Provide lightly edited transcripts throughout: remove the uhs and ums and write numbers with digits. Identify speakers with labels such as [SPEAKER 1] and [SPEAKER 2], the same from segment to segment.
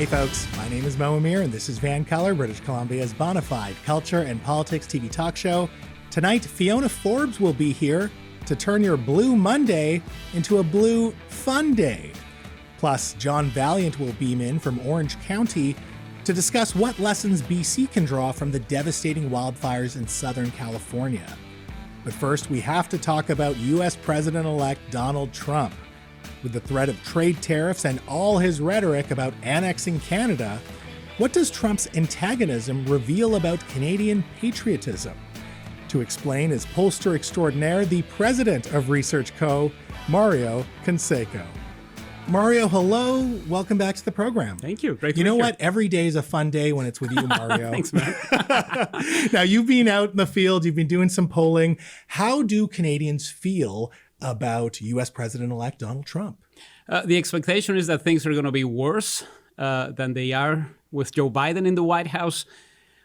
[SPEAKER 1] Hey folks, my name is Mo Amir and this is VANCOLOUR, British Columbia's bona fide culture and politics TV talk show. Tonight, Fiona Forbes will be here to turn your Blue Monday into a Blue Fun Day. Plus, John Valiant will beam in from Orange County to discuss what lessons BC can draw from the devastating wildfires in Southern California. But first, we have to talk about U.S. President-elect Donald Trump. With the threat of trade tariffs and all his rhetoric about annexing Canada, what does Trump's antagonism reveal about Canadian patriotism? To explain is pollster extraordinaire, the president of Research Co., Mario Canseco. Mario, hello. Welcome back to the program.
[SPEAKER 2] Thank you. Great to
[SPEAKER 1] You
[SPEAKER 2] be
[SPEAKER 1] know
[SPEAKER 2] here.
[SPEAKER 1] what? Every day is a fun day when it's with you, Mario.
[SPEAKER 2] Thanks, man.
[SPEAKER 1] Now, you've been out in the field. You've been doing some polling. How do Canadians feel about U.S. President-elect Donald Trump?
[SPEAKER 2] The expectation is that things are going to be worse than they are with Joe Biden in the White House.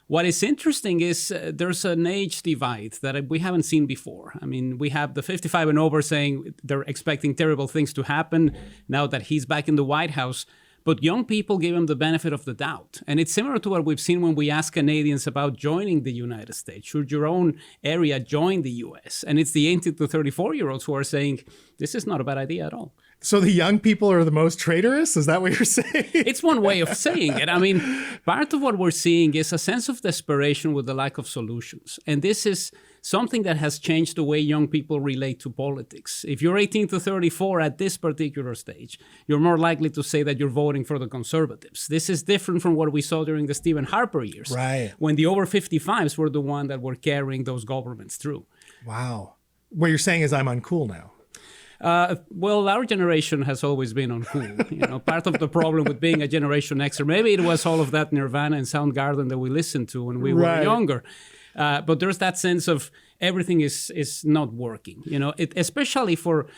[SPEAKER 2] What is interesting is there's an age divide that we haven't seen before. I mean, we have the 55 and over saying they're expecting terrible things to happen now that he's back in the White House. But young people give him the benefit of the doubt. And it's similar to what we've seen when we ask Canadians about joining the United States. Should your own area join the U.S.? And it's the 18 to 34-year-olds who are saying, this is not a bad idea at all.
[SPEAKER 1] So the young people are the most traitorous? Is that what you're saying?
[SPEAKER 2] It's one way of saying it. I mean, part of what we're seeing is a sense of desperation with the lack of solutions. And this is something that has changed the way young people relate to politics. If you're 18 to 34 at this particular stage, you're more likely to say that you're voting for the Conservatives. This is different from what we saw during the Stephen Harper years,
[SPEAKER 1] right,
[SPEAKER 2] when the over 55s were the one that were carrying those governments through.
[SPEAKER 1] Wow. What you're saying is I'm uncool now.
[SPEAKER 2] Well, our generation has always been uncool. You know, part of the problem with being a Generation Xer, maybe it was all of that Nirvana and Soundgarden that we listened to when we were younger. But there's that sense of everything is not working, you know, especially for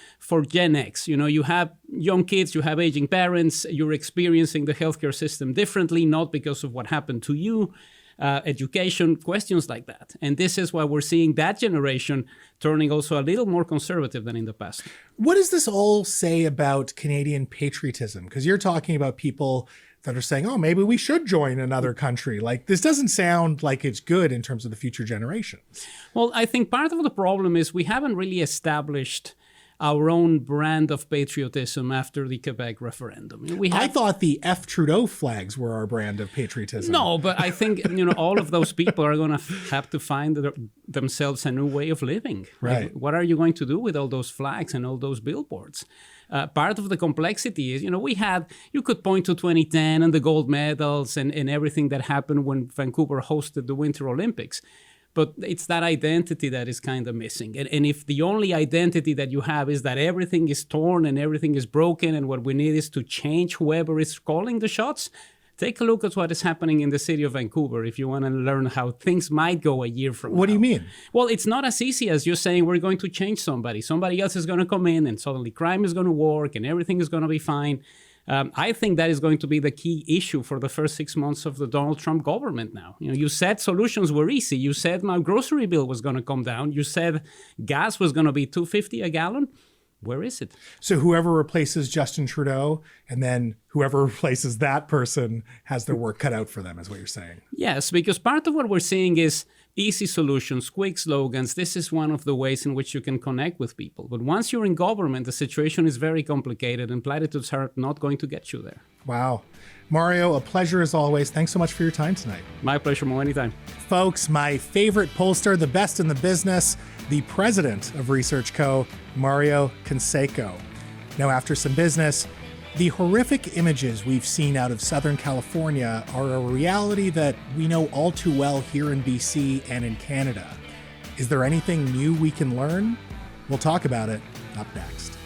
[SPEAKER 2] Gen X. You know, you have young kids, you have aging parents, you're experiencing the healthcare system differently, not because of what happened to you. Education, questions like that. And this is why we're seeing that generation turning also a little more conservative than in the past.
[SPEAKER 1] What does this all say about Canadian patriotism? Because you're talking about people that are saying, oh, maybe we should join another country. Like, this doesn't sound like it's good in terms of the future generations.
[SPEAKER 2] Well, I think part of the problem is we haven't really established our own brand of patriotism after the Quebec referendum.
[SPEAKER 1] I thought the F. Trudeau flags were our brand of patriotism.
[SPEAKER 2] No, but I think, you know, all of those people are going to have to find themselves a new way of living.
[SPEAKER 1] Right.
[SPEAKER 2] Like, what are you going to do with all those flags and all those billboards? Part of the complexity is, you know, you could point to 2010 and the gold medals and everything that happened when Vancouver hosted the Winter Olympics. But it's that identity that is kind of missing. And if the only identity that you have is that everything is torn and everything is broken and what we need is to change whoever is calling the shots, take a look at what is happening in the city of Vancouver if you want to learn how things might go a year from now.
[SPEAKER 1] What do you mean?
[SPEAKER 2] Well, it's not as easy as just saying we're going to change somebody. Somebody else is going to come in and suddenly crime is going to work and everything is going to be fine. I think that is going to be the key issue for the first 6 months of the Donald Trump government now. You know, you said solutions were easy. You said my grocery bill was going to come down. You said gas was going to be $2.50 a gallon. Where is it?
[SPEAKER 1] So whoever replaces Justin Trudeau and then whoever replaces that person has their work cut out for them, is what you're saying.
[SPEAKER 2] Yes, because part of what we're seeing is easy solutions, quick slogans. This is one of the ways in which you can connect with people. But once you're in government, the situation is very complicated and platitudes are not going to get you there.
[SPEAKER 1] Wow. Mario, a pleasure as always. Thanks so much for your time tonight.
[SPEAKER 2] My pleasure, Mo, anytime.
[SPEAKER 1] Folks, my favorite pollster, the best in the business, the president of Research Co., Mario Canseco. Now, after some business, the horrific images we've seen out of Southern California are a reality that we know all too well here in BC and in Canada. Is there anything new we can learn? We'll talk about it up next.